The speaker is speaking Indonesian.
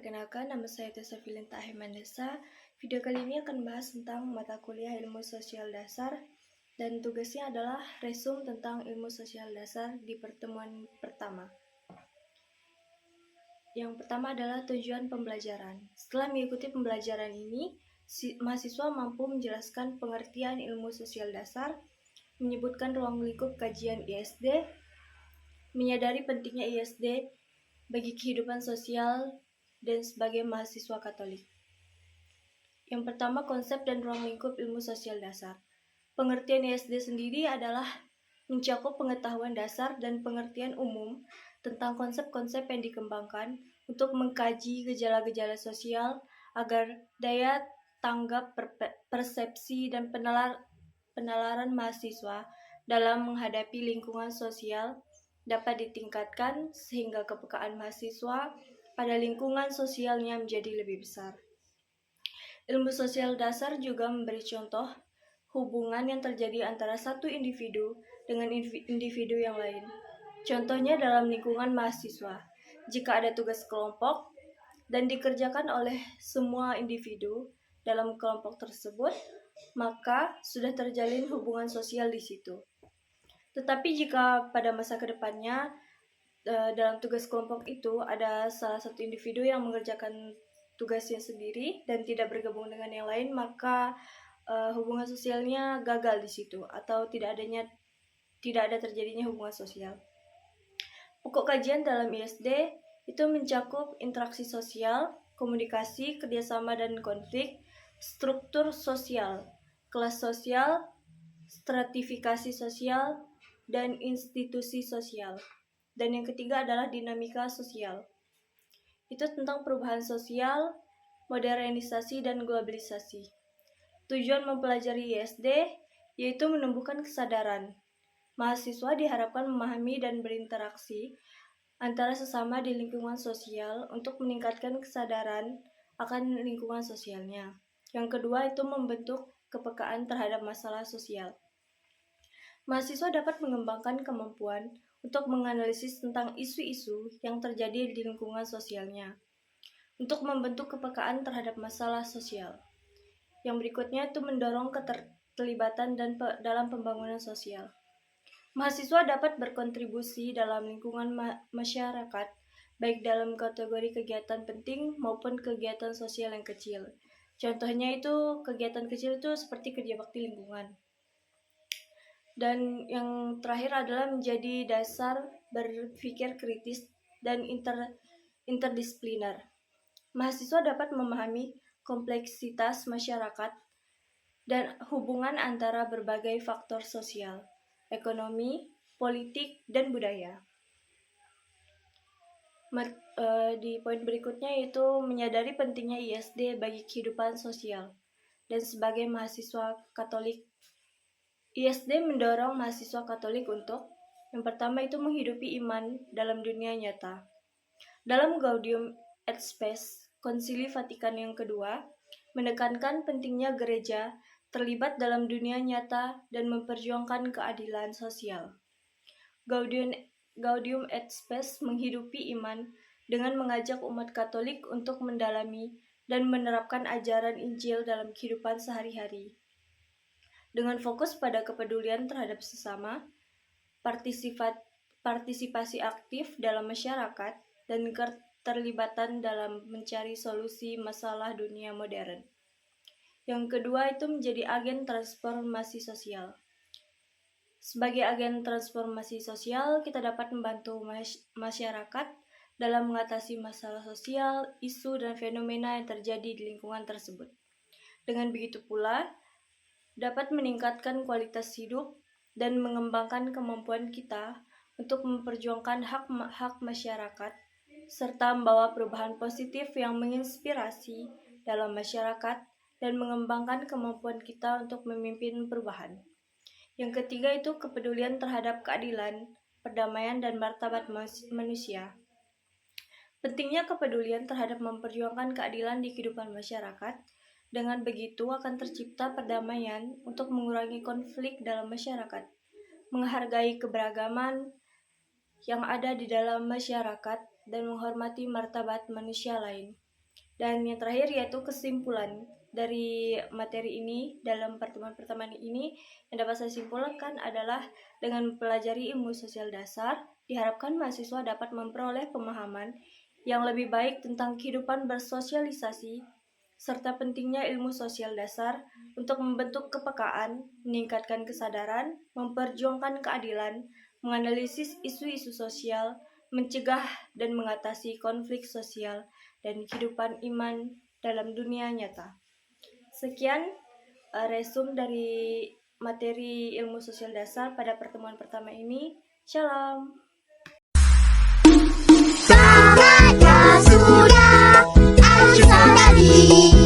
Perkenalkan, nama saya Tessa Filinta Hemandesa. Video kali ini akan bahas tentang mata kuliah Ilmu Sosial Dasar dan tugasnya adalah resum tentang Ilmu Sosial Dasar di pertemuan pertama. Yang pertama adalah tujuan pembelajaran. Setelah mengikuti pembelajaran ini, mahasiswa mampu menjelaskan pengertian Ilmu Sosial Dasar, menyebutkan ruang lingkup kajian ISD, menyadari pentingnya ISD bagi kehidupan sosial dan sebagai mahasiswa Katolik. Yang pertama, konsep dan ruang lingkup ilmu sosial dasar. Pengertian ISD sendiri adalah mencakup pengetahuan dasar dan pengertian umum tentang konsep-konsep yang dikembangkan untuk mengkaji gejala-gejala sosial agar daya tanggap, persepsi, dan penalaran mahasiswa dalam menghadapi lingkungan sosial dapat ditingkatkan sehingga kepekaan mahasiswa pada lingkungan sosialnya menjadi lebih besar. Ilmu sosial dasar juga memberi contoh hubungan yang terjadi antara satu individu dengan individu yang lain. Contohnya dalam lingkungan mahasiswa, jika ada tugas kelompok dan dikerjakan oleh semua individu dalam kelompok tersebut, maka sudah terjalin hubungan sosial di situ. Tetapi jika pada masa kedepannya dalam tugas kelompok itu ada salah satu individu yang mengerjakan tugasnya sendiri dan tidak bergabung dengan yang lain, maka hubungan sosialnya gagal di situ atau tidak ada terjadinya hubungan sosial. Pokok kajian dalam ISD itu mencakup interaksi sosial, komunikasi, kerjasama dan konflik, struktur sosial, kelas sosial, stratifikasi sosial, dan institusi sosial. Dan yang ketiga adalah dinamika sosial. Itu tentang perubahan sosial, modernisasi, dan globalisasi. Tujuan mempelajari ISD yaitu menumbuhkan kesadaran. Mahasiswa diharapkan memahami dan berinteraksi antara sesama di lingkungan sosial untuk meningkatkan kesadaran akan lingkungan sosialnya. Yang kedua itu membentuk kepekaan terhadap masalah sosial. Mahasiswa dapat mengembangkan kemampuan untuk menganalisis tentang isu-isu yang terjadi di lingkungan sosialnya, untuk membentuk kepekaan terhadap masalah sosial. Yang berikutnya itu mendorong keterlibatan dalam pembangunan sosial. Mahasiswa dapat berkontribusi dalam lingkungan masyarakat, baik dalam kategori kegiatan penting maupun kegiatan sosial yang kecil. Contohnya itu kegiatan kecil itu seperti kerja bakti lingkungan. Dan yang terakhir adalah menjadi dasar berpikir kritis dan interdisipliner. Mahasiswa dapat memahami kompleksitas masyarakat dan hubungan antara berbagai faktor sosial, ekonomi, politik, dan budaya. Di poin berikutnya yaitu menyadari pentingnya ISD bagi kehidupan sosial. Dan sebagai mahasiswa Katolik, ISD mendorong mahasiswa Katolik untuk yang pertama itu menghidupi iman dalam dunia nyata. Dalam Gaudium et Spes, Konsili Vatikan yang kedua, menekankan pentingnya gereja terlibat dalam dunia nyata dan memperjuangkan keadilan sosial. Gaudium et Spes menghidupi iman dengan mengajak umat Katolik untuk mendalami dan menerapkan ajaran Injil dalam kehidupan sehari-hari. Dengan fokus pada kepedulian terhadap sesama, partisipasi aktif dalam masyarakat, dan keterlibatan dalam mencari solusi masalah dunia modern. Yang kedua itu menjadi agen transformasi sosial. Sebagai agen transformasi sosial, kita dapat membantu masyarakat dalam mengatasi masalah sosial, isu, dan fenomena yang terjadi di lingkungan tersebut. Dengan begitu pula, dapat meningkatkan kualitas hidup dan mengembangkan kemampuan kita untuk memperjuangkan hak masyarakat, serta membawa perubahan positif yang menginspirasi dalam masyarakat dan mengembangkan kemampuan kita untuk memimpin perubahan. Yang ketiga itu kepedulian terhadap keadilan, perdamaian, dan martabat manusia. Pentingnya kepedulian terhadap memperjuangkan keadilan di kehidupan masyarakat. Dengan begitu akan tercipta perdamaian untuk mengurangi konflik dalam masyarakat, menghargai keberagaman yang ada di dalam masyarakat, dan menghormati martabat manusia lain. Dan yang terakhir yaitu kesimpulan dari materi ini. Dalam pertemuan pertama ini yang dapat saya simpulkan adalah dengan mempelajari ilmu sosial dasar, diharapkan mahasiswa dapat memperoleh pemahaman yang lebih baik tentang kehidupan bersosialisasi serta pentingnya ilmu sosial dasar untuk membentuk kepekaan, meningkatkan kesadaran, memperjuangkan keadilan, menganalisis isu-isu sosial, mencegah dan mengatasi konflik sosial, dan kehidupan iman dalam dunia nyata. Sekian resum dari materi ilmu sosial dasar pada pertemuan pertama ini. Shalom. Saatnya sudah, ayo kita tadi.